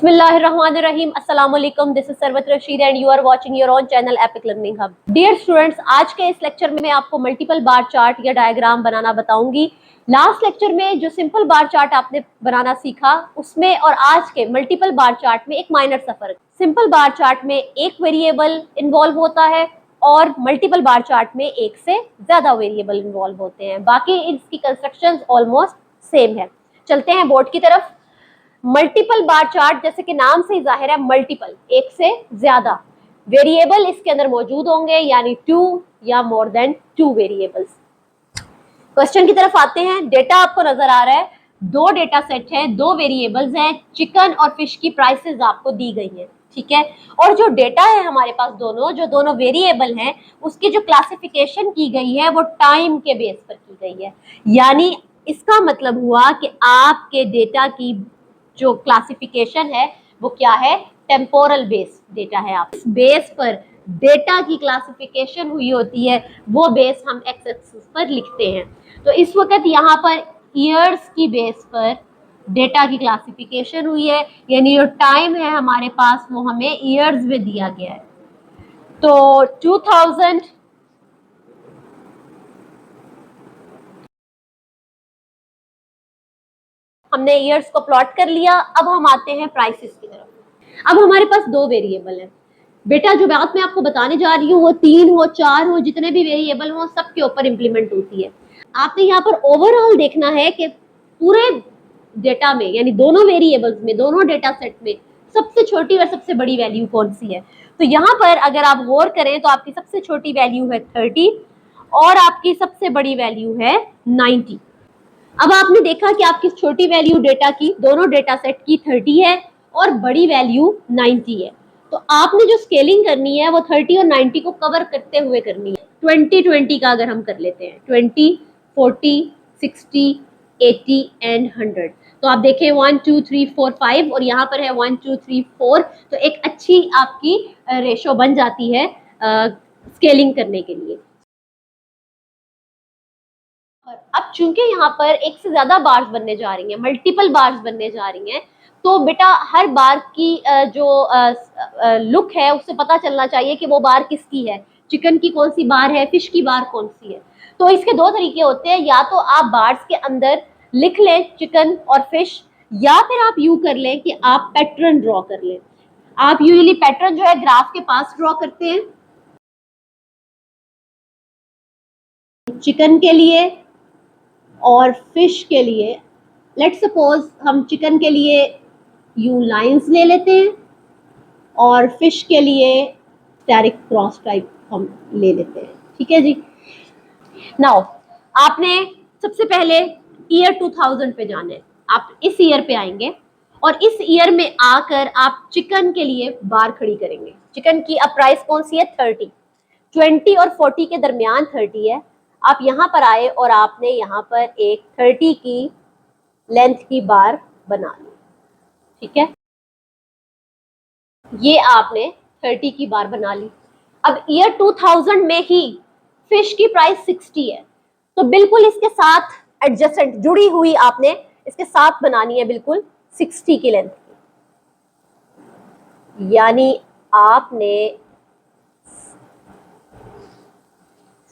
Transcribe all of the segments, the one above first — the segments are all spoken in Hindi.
बिस्मिल्लाहिर्रहमानिर्रहीम। अस्सलाम वालेकुम। This is Sarwat Rashid and you are watching your own channel Epic Learning Hub. Dear students, आज के इस लेक्चर में मैं आपको मल्टीपल बार चार्ट या डायग्राम बनाना बताऊंगी। लास्ट लेक्चर में जो सिंपल बार चार्ट आपने बनाना सीखा, उसमें और आज के मल्टीपल बार चार्ट में एक माइनर सा फर्क। सिंपल बार चार्ट में एक वेरिएबल इन्वॉल्व होता है और मल्टीपल बार चार्ट में एक से ज्यादा वेरिएबल इन्वॉल्व होते हैं। बाकी इसकी कंस्ट्रक्शंस ऑलमोस्ट सेम है। चलते हैं बोर्ड की तरफ। मल्टीपल बार चार्ट, जैसे कि नाम से ही जाहिर है, मल्टीपल, एक से ज्यादा वेरिएबल इसके अंदर मौजूद होंगे, यानी 2 या मोर देन 2 वेरिएबल्स। क्वेश्चन की तरफ आते हैं। डेटा आपको नजर आ रहा है, 2 डेटा सेट है, 2 वेरिएबल्स हैं, चिकन और फिश की प्राइसेस आपको दी गई है, ठीक है। और जो डेटा है हमारे पास, दोनों वेरिएबल हैं, उसकी जो क्लासिफिकेशन की गई है वो टाइम के बेस पर की गई है। यानी इसका मतलब हुआ कि आपके डेटा की जो क्लासिफिकेशन है वो क्या है, टेम्पोरल बेस डेटा है। आप इस बेस पर डेटा की क्लासिफिकेशन हुई होती है, वो बेस हम एक्स एक्सिस पर लिखते हैं। तो इस वक्त यहाँ पर ईयर्स की बेस पर डेटा की क्लासिफिकेशन हुई है, यानी जो टाइम है हमारे पास वो हमें ईयर्स में दिया गया है। तो 2000 हमने ईयर्स को प्लॉट कर लिया। अब हम आते हैं प्राइसेस की तरफ। अब हमारे पास 2 वेरिएबल है बेटा। जो बात मैं आपको बताने जा रही हूँ वो 3 हो, 4 हो, जितने भी वेरिएबल हो सबके ऊपर इंप्लीमेंट होती है। आपने यहाँ पर ओवरऑल देखना है कि पूरे डेटा में, यानी दोनों वेरिएबल्स में, दोनों डेटा सेट में सबसे छोटी और सबसे बड़ी वैल्यू कौन सी है। तो यहाँ पर अगर आप गौर करें तो आपकी सबसे छोटी वैल्यू है 30 और आपकी सबसे बड़ी वैल्यू है 90। अब आपने देखा कि आपकी छोटी वैल्यू डेटा की, दोनों डेटा सेट की 30 है और बड़ी वैल्यू 90 है। तो आपने जो स्केलिंग करनी है वो 30 और 90 को कवर करते हुए करनी है। 20-20 का अगर हम कर लेते हैं, 20, 40, 60, 80 एंड 100। तो आप देखें 1 2 3 4 5 और यहाँ पर है 1 2 3 4। तो एक अच्छी आपकी रेशो बन जाती है स्केलिंग करने के लिए। अब चूंकि यहाँ पर एक से ज्यादा बार्स बनने जा रही हैं, मल्टीपल बार्स बनने जा रही हैं, तो बेटा हर बार की जो लुक है उससे पता चलना चाहिए कि वो बार किसकी है, चिकन की कौन सी बार है, फिश की बार कौन सी है। तो इसके 2 तरीके होते हैं, या तो आप बार्स के अंदर लिख लें चिकन और फिश, या फिर आप यूं कर लें कि आप पैटर्न ड्रॉ कर लें। आप यूजुअली पैटर्न जो है ग्राफ के पास ड्रॉ करते हैं। चिकन के लिए और फिश के लिए, लेट्स सपोज हम चिकन के लिए यू लाइंस ले लेते हैं और फिश के लिए स्टेरिक क्रॉस टाइप हम ले लेते हैं, ठीक है जी। नाउ आपने सबसे पहले ईयर 2000 पे जाना है। आप इस ईयर पे आएंगे और इस ईयर में आकर आप चिकन के लिए बार खड़ी करेंगे। चिकन की अब प्राइस कौन सी है, 30। 20 और 40 के दरमियान 30 है। आप यहाँ पर आए और आपने यहाँ पर एक 30 की लेंथ की बार बना ली, ठीक है। ये आपने 30 की बार बना ली। अब ईयर 2000 में ही फिश की प्राइस 60 है, तो बिल्कुल इसके साथ एडजेसेंट जुड़ी हुई आपने इसके साथ बनानी है, बिल्कुल 60 की लेंथ की। यानी आपने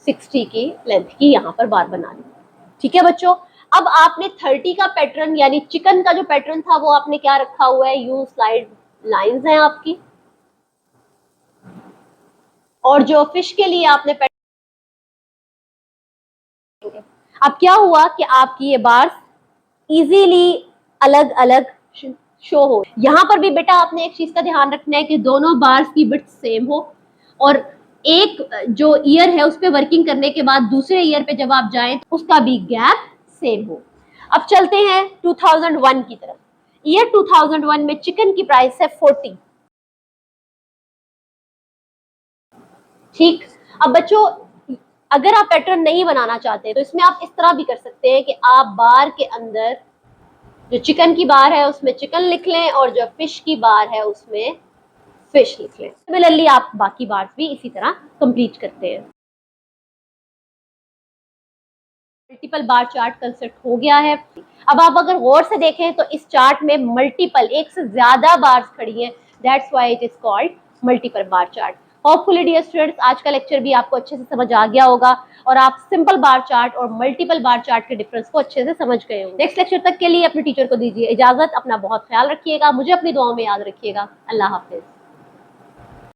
60 की लेंथ की यहां पर बार बना ली, ठीक है बच्चों। अब आपने 30 का पैटर्न, यानी चिकन का जो पैटर्न था वो आपने क्या रखा हुआ है, यू स्लाइड लाइंस हैं आपकी, और जो फिश के लिए आपने पैटर्न, अब क्या हुआ कि आपकी ये बार्स इजीली अलग अलग शो हो। यहां पर भी बेटा आपने एक चीज का ध्यान रखना है कि दोनों बार्स की विड्थ सेम हो और एक जो ईयर है उस पर वर्किंग करने के बाद दूसरे ईयर पे जब आप जाएं तो उसका भी गैप सेम हो। अब चलते हैं 2001 की तरफ। ईयर 2001 में चिकन की प्राइस है 40, ठीक। अब बच्चों अगर आप पैटर्न नहीं बनाना चाहते तो इसमें आप इस तरह भी कर सकते हैं कि आप बार के अंदर जो चिकन की बार है उसमें चिकन लिख लें और जो फिश की बार है उसमें फिश लिख लें। सिमिलरली आप बाकी बार्स भी इसी तरह कंप्लीट करते हैं। मल्टीपल बार चार्ट कंसेप्ट हो गया है। अब आप अगर गौर से देखें तो इस चार्ट में मल्टीपल, एक से ज्यादा बार्स खड़ी हैं, that's why it is called multiple bar chart. Hopefully dear students, आज का लेक्चर भी आपको अच्छे से समझ आ गया होगा और आप सिंपल बार चार्ट और मल्टीपल बार चार्ट के डिफरेंस को अच्छे से समझ गए होंगे। नेक्स्ट लेक्चर तक के लिए अपने टीचर को दीजिए इजाजत। अपना बहुत ख्याल रखिएगा, मुझे अपनी दुआओं में याद रखिएगा। अल्लाह हाफिज।